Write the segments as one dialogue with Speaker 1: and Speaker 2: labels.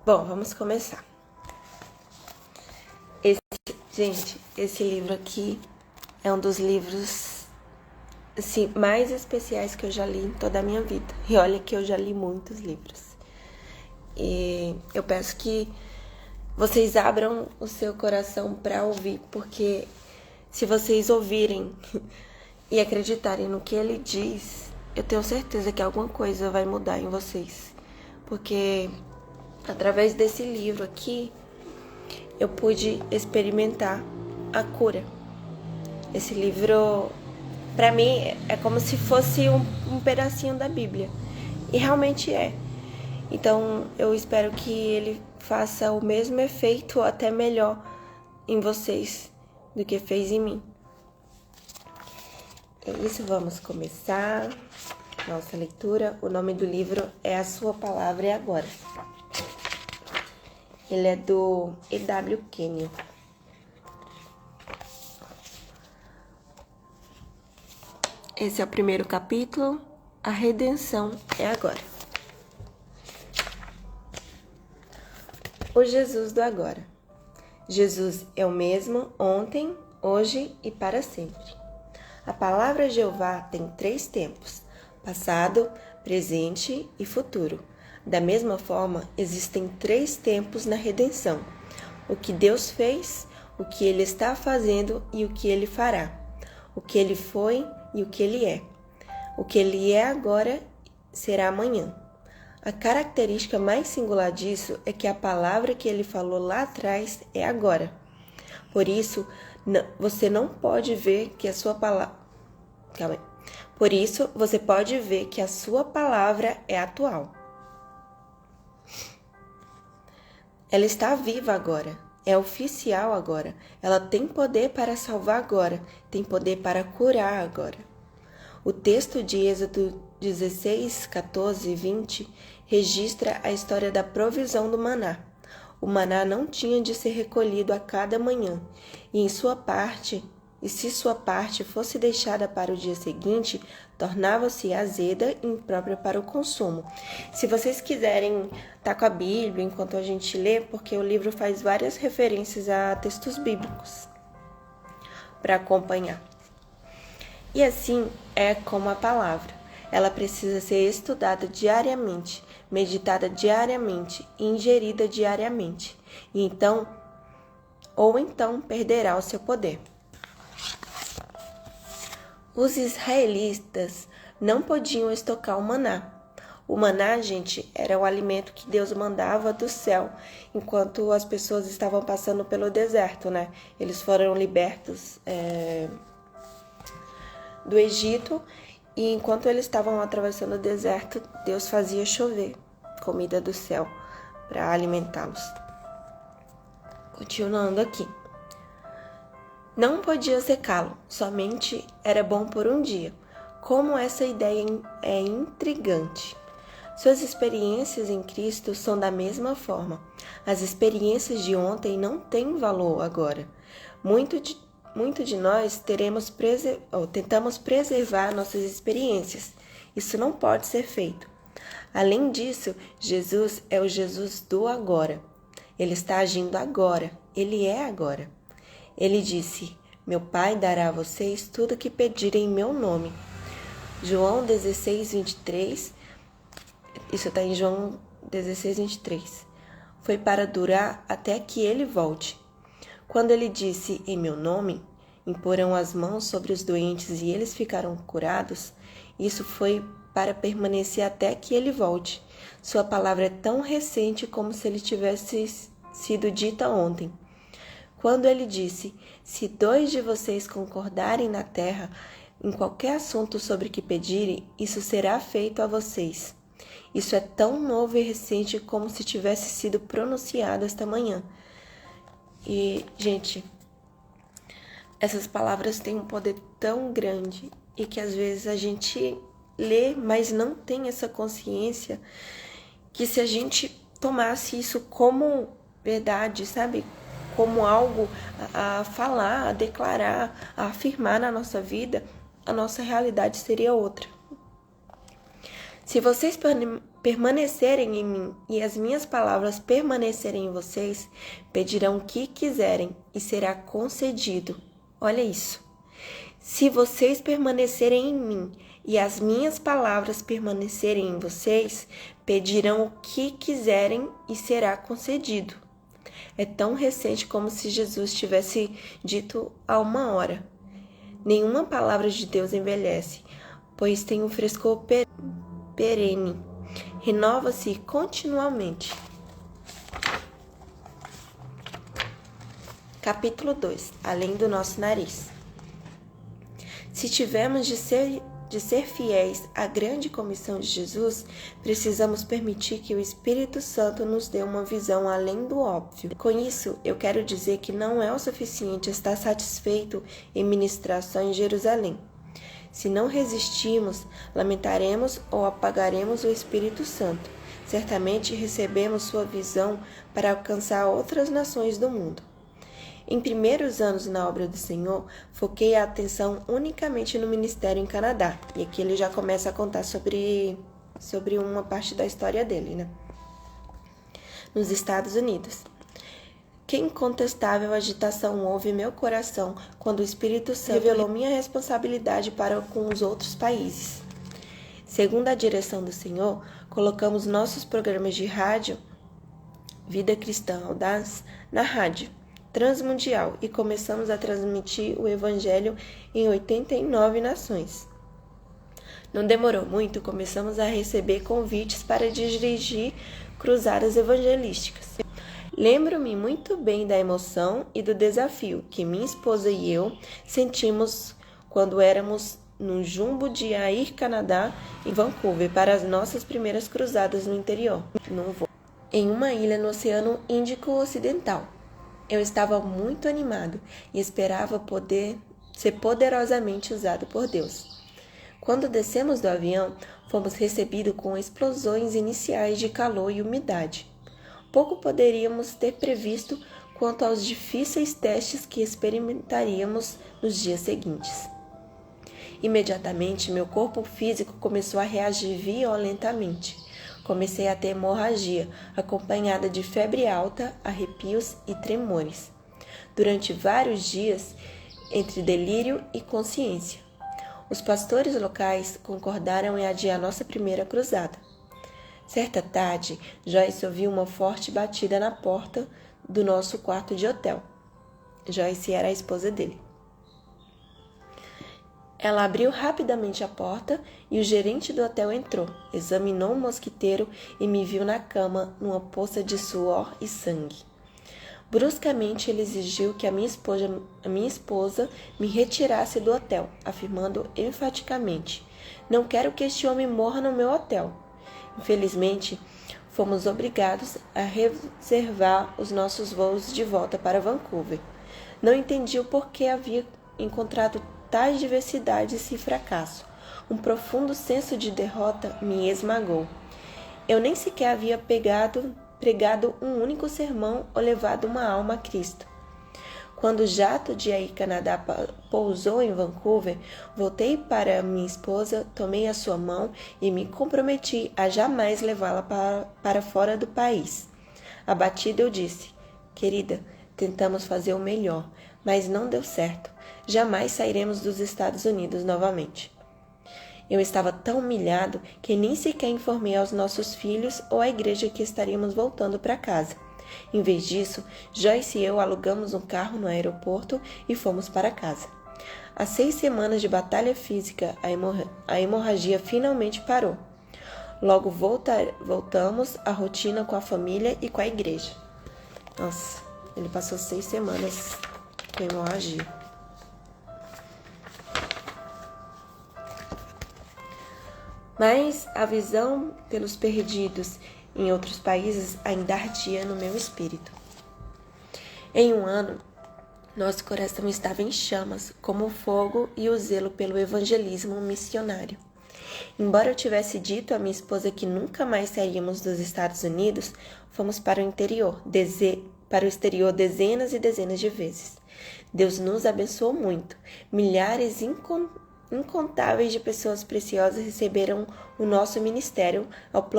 Speaker 1: Bom, vamos começar. Esse livro aqui é um dos livros assim, mais especiais que eu já li em toda a minha vida. E olha que eu já li muitos livros. E eu peço que vocês abram o seu coração para ouvir, porque se vocês ouvirem e acreditarem no que ele diz, eu tenho certeza que alguma coisa vai mudar em vocês. Porque através desse livro aqui, eu pude experimentar a cura. Esse livro, para mim, é como se fosse um pedacinho da Bíblia. E realmente é. Então, eu espero que ele faça o mesmo efeito, ou até melhor, em vocês do que fez em mim. É isso, vamos começar nossa leitura. O nome do livro é A Sua Palavra é Agora. Ele é do E.W. Kenyon. Esse é o primeiro capítulo. A redenção é agora. O Jesus do agora. Jesus é o mesmo ontem, hoje e para sempre. A palavra Jeová tem 3 tempos: passado, presente e futuro. Da mesma forma, existem 3 tempos na redenção: o que Deus fez, o que Ele está fazendo e o que Ele fará, o que Ele foi e o que Ele é. O que Ele é agora será amanhã. A característica mais singular disso é que a palavra que Ele falou lá atrás é agora. Por isso, você não pode ver que a sua palavra... Por isso, você pode ver que a sua palavra é atual. Ela está viva agora, é oficial agora, ela tem poder para salvar agora, tem poder para curar agora. O texto de Êxodo 16, 14 e 20 registra a história da provisão do maná. O maná não tinha de ser recolhido a cada manhã, e se sua parte fosse deixada para o dia seguinte, tornava-se azeda e imprópria para o consumo. Se vocês quiserem estar com a Bíblia enquanto a gente lê, porque o livro faz várias referências a textos bíblicos para acompanhar. E assim é como a palavra. Ela precisa ser estudada diariamente, meditada diariamente e ingerida diariamente. Ou então perderá o seu poder. Os israelitas não podiam estocar o maná. O maná, gente, era o alimento que Deus mandava do céu, enquanto as pessoas estavam passando pelo deserto, né? Eles foram libertos do Egito, e enquanto eles estavam atravessando o deserto, Deus fazia chover comida do céu para alimentá-los. Continuando aqui. Não podia secá-lo, somente era bom por um dia. Como essa ideia é intrigante. Suas experiências em Cristo são da mesma forma. As experiências de ontem não têm valor agora. Muito de nós tentamos preservar nossas experiências. Isso não pode ser feito. Além disso, Jesus é o Jesus do agora. Ele está agindo agora. Ele é agora. Ele disse: meu Pai dará a vocês tudo o que pedirem em meu nome. João 16, 23. Isso está em João 16, 23. Foi para durar até que ele volte. Quando ele disse em meu nome, imporão as mãos sobre os doentes e eles ficaram curados, isso foi para permanecer até que ele volte. Sua palavra é tão recente como se ele tivesse sido dita ontem. Quando ele disse: se 2 de vocês concordarem na terra em qualquer assunto sobre que pedirem, isso será feito a vocês. Isso é tão novo e recente como se tivesse sido pronunciado esta manhã. E, gente, essas palavras têm um poder tão grande e que às vezes a gente lê, mas não tem essa consciência que se a gente tomasse isso como verdade, sabe? Como algo a falar, a declarar, a afirmar na nossa vida, a nossa realidade seria outra. Se vocês permanecerem em mim e as minhas palavras permanecerem em vocês, pedirão o que quiserem e será concedido. Olha isso. Se vocês permanecerem em mim e as minhas palavras permanecerem em vocês, pedirão o que quiserem e será concedido. É tão recente como se Jesus tivesse dito há 1 hora. Nenhuma palavra de Deus envelhece, pois tem um frescor perene. Renova-se continuamente. Capítulo 2. Além do nosso nariz. Se tivermos de ser fiéis à grande comissão de Jesus, precisamos permitir que o Espírito Santo nos dê uma visão além do óbvio. Com isso, eu quero dizer que não é o suficiente estar satisfeito em ministrar só em Jerusalém. Se não resistirmos, lamentaremos ou apagaremos o Espírito Santo. Certamente recebemos sua visão para alcançar outras nações do mundo. Em primeiros anos na obra do Senhor, foquei a atenção unicamente no ministério em Canadá. E aqui ele já começa a contar sobre uma parte da história dele, né? Nos Estados Unidos. Que incontestável agitação houve em meu coração quando o Espírito Santo revelou minha responsabilidade para com os outros países. Segundo a direção do Senhor, colocamos nossos programas de rádio, Vida Cristã Audaz, na rádio transmundial e começamos a transmitir o Evangelho em 89 nações. Não demorou muito, começamos a receber convites para dirigir cruzadas evangelísticas. Lembro-me muito bem da emoção e do desafio que minha esposa e eu sentimos quando éramos no jumbo de Air Canadá em Vancouver para as nossas primeiras cruzadas no interior, em uma ilha no Oceano Índico Ocidental. Eu estava muito animado e esperava poder ser poderosamente usado por Deus. Quando descemos do avião, fomos recebidos com explosões iniciais de calor e umidade. Pouco poderíamos ter previsto quanto aos difíceis testes que experimentaríamos nos dias seguintes. Imediatamente, meu corpo físico começou a reagir violentamente. Comecei a ter hemorragia, acompanhada de febre alta, arrepios e tremores. Durante vários dias, entre delírio e consciência. Os pastores locais concordaram em adiar nossa primeira cruzada. Certa tarde, Joyce ouviu uma forte batida na porta do nosso quarto de hotel. Joyce era a esposa dele. Ela abriu rapidamente a porta e o gerente do hotel entrou, examinou o mosquiteiro e me viu na cama, numa poça de suor e sangue. Bruscamente, ele exigiu que a minha esposa me retirasse do hotel, afirmando enfaticamente: "Não quero que este homem morra no meu hotel." Infelizmente, fomos obrigados a reservar os nossos voos de volta para Vancouver. Não entendi o porquê havia encontrado tais diversidades e fracasso. Um profundo senso de derrota me esmagou. Eu nem sequer havia pregado um único sermão ou levado uma alma a Cristo. Quando o jato de Air Canadá pousou em Vancouver, voltei para minha esposa, tomei a sua mão e me comprometi a jamais levá-la para fora do país. Abatida, eu disse: "Querida, tentamos fazer o melhor, mas não deu certo. Jamais sairemos dos Estados Unidos novamente." Eu estava tão humilhado que nem sequer informei aos nossos filhos ou à igreja que estaríamos voltando para casa. Em vez disso, Joyce e eu alugamos um carro no aeroporto e fomos para casa. Às 6 semanas de batalha física, a hemorragia finalmente parou. Logo voltamos à rotina com a família e com a igreja. Nossa, ele passou 6 semanas com hemorragia. Mas a visão pelos perdidos em outros países ainda ardia no meu espírito. Em 1 ano, nosso coração estava em chamas, como o fogo e o zelo pelo evangelismo missionário. Embora eu tivesse dito à minha esposa que nunca mais sairíamos dos Estados Unidos, fomos para o exterior dezenas e dezenas de vezes. Deus nos abençoou muito. Milhares incontáveis de pessoas preciosas receberam o nosso ministério ao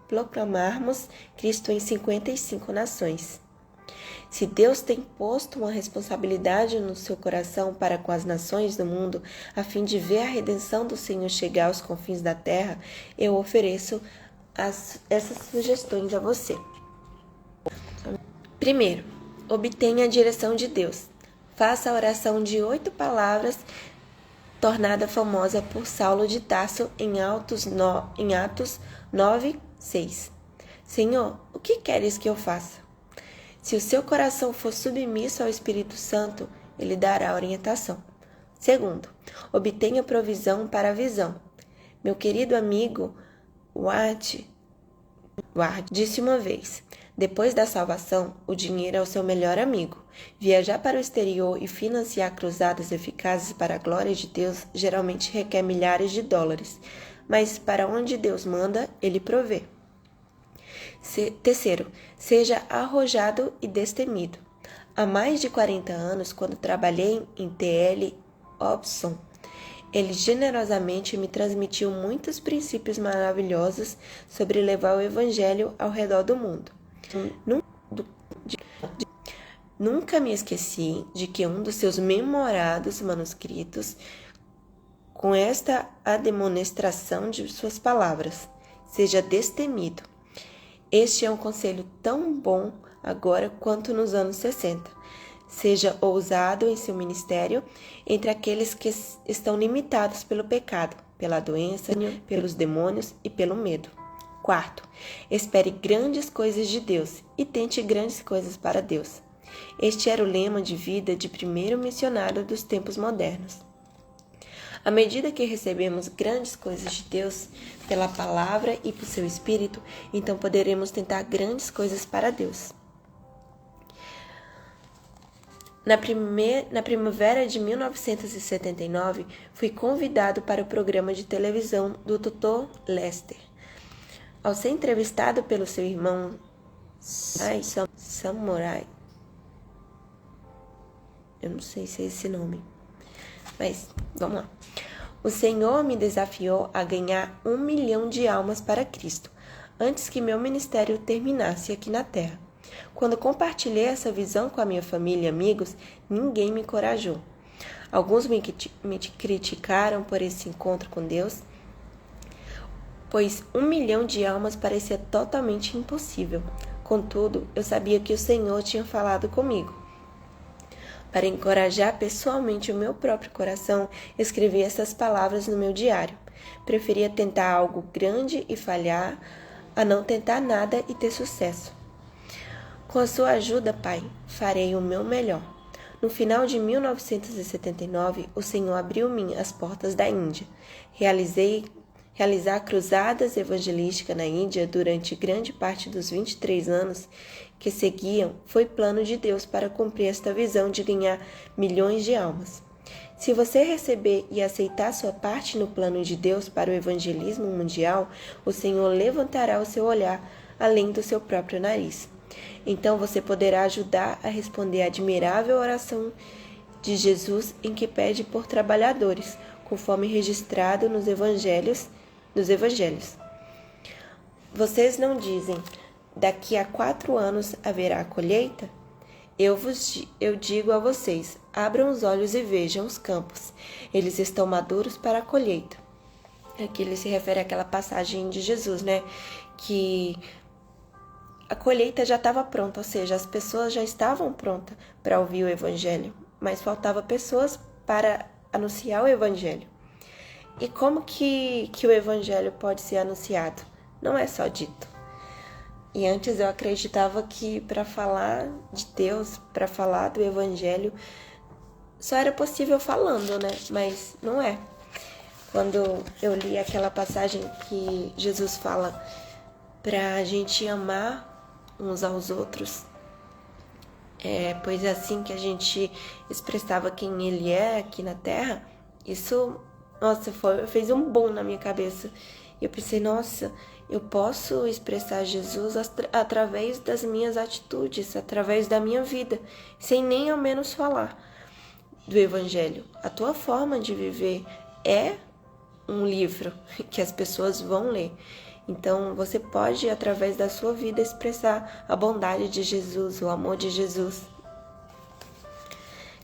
Speaker 1: proclamarmos Cristo em 55 nações. Se Deus tem posto uma responsabilidade no seu coração para com as nações do mundo, a fim de ver a redenção do Senhor chegar aos confins da terra, eu ofereço essas sugestões a você. Primeiro, obtenha a direção de Deus. Faça a oração de 8 palavras, tornada famosa por Saulo de Tarso em Atos 9, 6. Senhor, o que queres que eu faça? Se o seu coração for submisso ao Espírito Santo, ele dará orientação. Segundo, obtenha provisão para a visão. Meu querido amigo Ward disse uma vez: depois da salvação, o dinheiro é o seu melhor amigo. Viajar para o exterior e financiar cruzadas eficazes para a glória de Deus geralmente requer milhares de dólares, mas para onde Deus manda, ele provê. Terceiro, seja arrojado e destemido. Há mais de 40 anos, quando trabalhei em T.L. Hobson, ele generosamente me transmitiu muitos princípios maravilhosos sobre levar o Evangelho ao redor do mundo. Nunca me esqueci de que um dos seus memorados manuscritos, com esta admoestação de suas palavras: seja destemido. Este é um conselho tão bom agora quanto nos anos 60. Seja ousado em seu ministério entre aqueles que estão limitados pelo pecado, pela doença, pelos demônios e pelo medo. Quarto, espere grandes coisas de Deus e tente grandes coisas para Deus. Este era o lema de vida de primeiro missionário dos tempos modernos. À medida que recebemos grandes coisas de Deus pela palavra e por seu Espírito, então poderemos tentar grandes coisas para Deus. Na primavera de 1979, fui convidado para o programa de televisão do Dr. Lester. Ao ser entrevistado pelo seu irmão Samurai, eu não sei se é esse nome, mas vamos lá. O Senhor me desafiou a ganhar 1 milhão de almas para Cristo, antes que meu ministério terminasse aqui na terra. Quando compartilhei essa visão com a minha família e amigos, ninguém me encorajou. Alguns me criticaram por esse encontro com Deus, pois 1 milhão de almas parecia totalmente impossível. Contudo, eu sabia que o Senhor tinha falado comigo. Para encorajar pessoalmente o meu próprio coração, escrevi essas palavras no meu diário. Preferia tentar algo grande e falhar, a não tentar nada e ter sucesso. Com a sua ajuda, Pai, farei o meu melhor. No final de 1979, o Senhor abriu-me as portas da Índia. Realizar cruzadas evangelísticas na Índia durante grande parte dos 23 anos que seguiam foi plano de Deus para cumprir esta visão de ganhar milhões de almas. Se você receber e aceitar sua parte no plano de Deus para o evangelismo mundial, o Senhor levantará o seu olhar além do seu próprio nariz. Então você poderá ajudar a responder a admirável oração de Jesus em que pede por trabalhadores, conforme registrado nos evangelhos. Vocês não dizem: daqui a 4 anos haverá colheita? Eu digo a vocês: abram os olhos e vejam os campos. Eles estão maduros para a colheita. Aqui ele se refere àquela passagem de Jesus, né? Que a colheita já estava pronta, ou seja, as pessoas já estavam prontas para ouvir o evangelho, mas faltava pessoas para anunciar o evangelho. E como que o evangelho pode ser anunciado? Não é só dito. E antes eu acreditava que para falar de Deus, para falar do evangelho, só era possível falando, né? Mas não é. Quando eu li aquela passagem que Jesus fala para a gente amar uns aos outros, pois é assim que a gente expressava quem Ele é aqui na Terra, isso, nossa, fez um boom na minha cabeça. E eu pensei, nossa, eu posso expressar Jesus através das minhas atitudes, através da minha vida, sem nem ao menos falar do Evangelho. A tua forma de viver é um livro que as pessoas vão ler. Então, você pode, através da sua vida, expressar a bondade de Jesus, o amor de Jesus.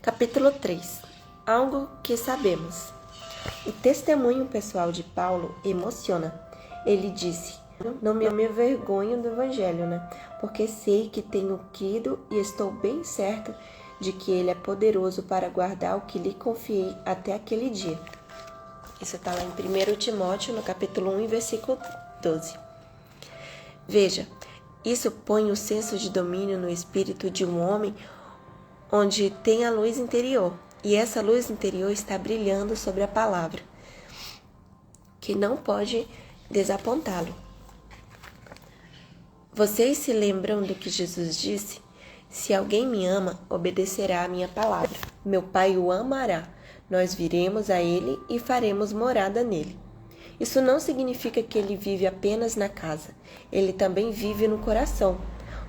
Speaker 1: Capítulo 3. Algo que sabemos. O testemunho pessoal de Paulo emociona. Ele disse: não me envergonho do Evangelho, porque sei que tenho crido e estou bem certo de que ele é poderoso para guardar o que lhe confiei até aquele dia. Isso está lá em 1 Timóteo, no capítulo 1, versículo 12. Veja, isso põe o senso de domínio no espírito de um homem onde tem a luz interior. E essa luz interior está brilhando sobre a palavra, que não pode desapontá-lo. Vocês se lembram do que Jesus disse? Se alguém me ama, obedecerá à minha palavra. Meu Pai o amará. Nós viremos a ele e faremos morada nele. Isso não significa que ele vive apenas na casa. Ele também vive no coração.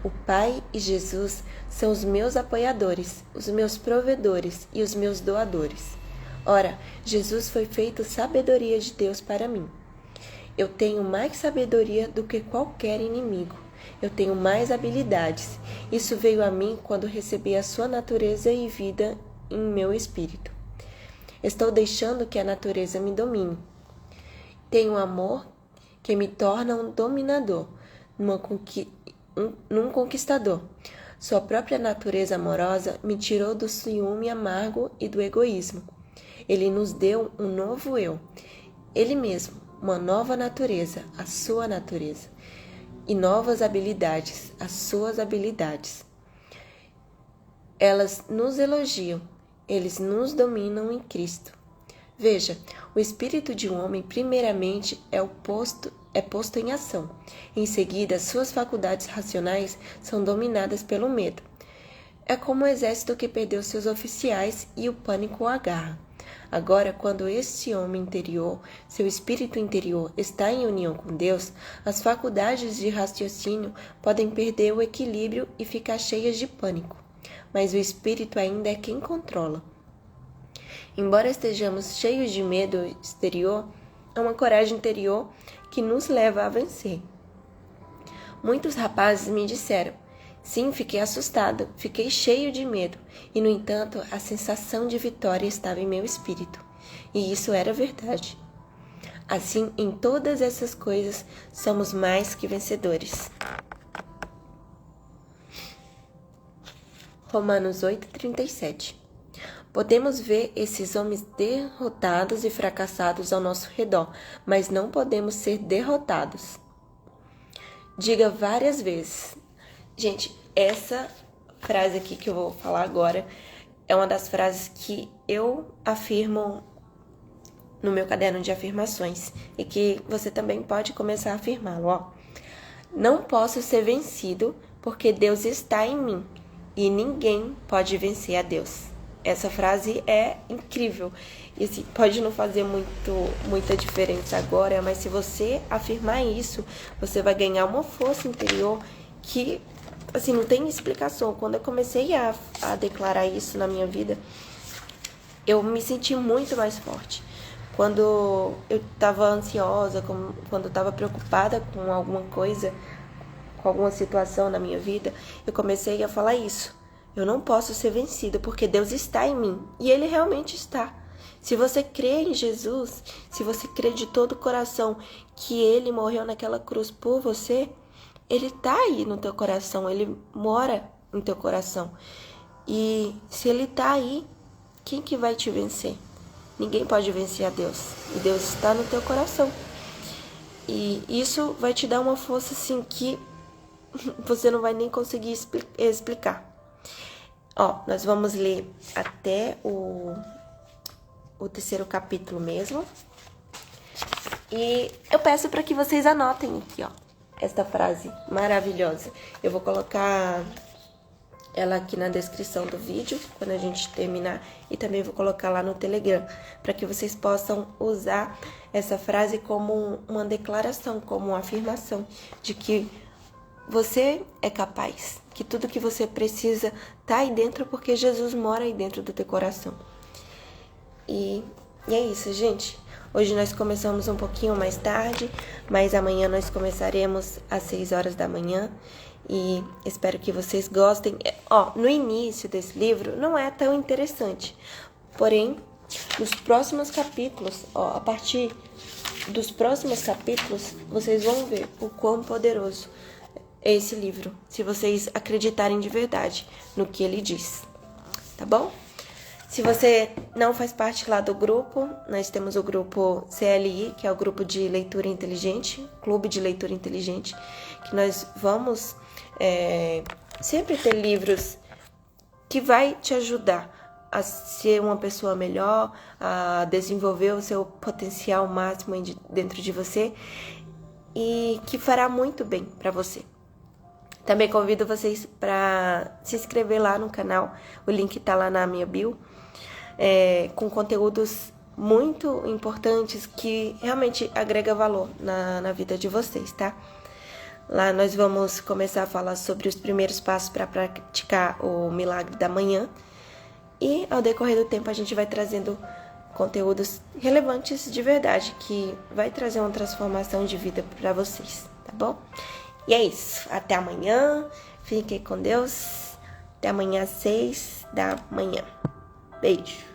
Speaker 1: O Pai e Jesus são os meus apoiadores, os meus provedores e os meus doadores. Ora, Jesus foi feito sabedoria de Deus para mim. Eu tenho mais sabedoria do que qualquer inimigo. Eu tenho mais habilidades. Isso veio a mim quando recebi a sua natureza e vida em meu espírito. Estou deixando que a natureza me domine. Tenho amor que me torna um dominador, num conquistador. Sua própria natureza amorosa me tirou do ciúme amargo e do egoísmo. Ele nos deu um novo eu, ele mesmo, uma nova natureza, a sua natureza, e novas habilidades, as suas habilidades. Elas nos elogiam, eles nos dominam em Cristo. Veja, o espírito de um homem primeiramente é posto em ação. Em seguida, suas faculdades racionais são dominadas pelo medo. É como o exército que perdeu seus oficiais e o pânico o agarra. Agora, quando esse homem interior, seu espírito interior, está em união com Deus, as faculdades de raciocínio podem perder o equilíbrio e ficar cheias de pânico. Mas o espírito ainda é quem controla. Embora estejamos cheios de medo exterior, é uma coragem interior que nos leva a vencer. Muitos rapazes me disseram: sim, fiquei assustado, fiquei cheio de medo, e no entanto a sensação de vitória estava em meu espírito. E isso era verdade. Assim, em todas essas coisas, somos mais que vencedores. Romanos 8:37. Podemos ver esses homens derrotados e fracassados ao nosso redor, mas não podemos ser derrotados. Diga várias vezes. Gente, essa frase aqui que eu vou falar agora é uma das frases que eu afirmo no meu caderno de afirmações e que você também pode começar a afirmá-lo. Não posso ser vencido porque Deus está em mim e ninguém pode vencer a Deus. Essa frase é incrível e assim, pode não fazer muita diferença agora, mas se você afirmar isso, você vai ganhar uma força interior que assim, não tem explicação. Quando eu comecei a declarar isso na minha vida, eu me senti muito mais forte. Quando eu estava ansiosa, quando eu estava preocupada com alguma coisa, com alguma situação na minha vida, eu comecei a falar isso. Eu não posso ser vencido porque Deus está em mim. E Ele realmente está. Se você crê em Jesus, se você crê de todo o coração que Ele morreu naquela cruz por você, Ele está aí no teu coração. Ele mora no teu coração. E se Ele está aí, quem que vai te vencer? Ninguém pode vencer a Deus. E Deus está no teu coração. E isso vai te dar uma força assim que você não vai nem conseguir explicar. Nós vamos ler até o 3º capítulo mesmo. E eu peço para que vocês anotem aqui, esta frase maravilhosa. Eu vou colocar ela aqui na descrição do vídeo, quando a gente terminar. E também vou colocar lá no Telegram, para que vocês possam usar essa frase como uma declaração, como uma afirmação de que você é capaz, que tudo que você precisa tá aí dentro, porque Jesus mora aí dentro do teu coração. E é isso, gente. Hoje nós começamos um pouquinho mais tarde, mas amanhã nós começaremos às 6 horas da manhã e espero que vocês gostem. No início desse livro não é tão interessante, porém, nos próximos capítulos, a partir dos próximos capítulos, vocês vão ver o quão poderoso é esse livro, se vocês acreditarem de verdade no que ele diz, tá bom? Se você não faz parte lá do grupo, nós temos o grupo CLI, que é o grupo de leitura inteligente, Clube de Leitura Inteligente, que nós vamos sempre ter livros que vai te ajudar a ser uma pessoa melhor, a desenvolver o seu potencial máximo dentro de você e que fará muito bem para você. Também convido vocês para se inscrever lá no canal, o link está lá na minha bio, com conteúdos muito importantes que realmente agrega valor na vida de vocês, tá? Lá nós vamos começar a falar sobre os primeiros passos para praticar o milagre da manhã e ao decorrer do tempo a gente vai trazendo conteúdos relevantes de verdade que vai trazer uma transformação de vida para vocês, tá bom? E é isso, até amanhã, fiquem com Deus, até amanhã às 6 da manhã. Beijo!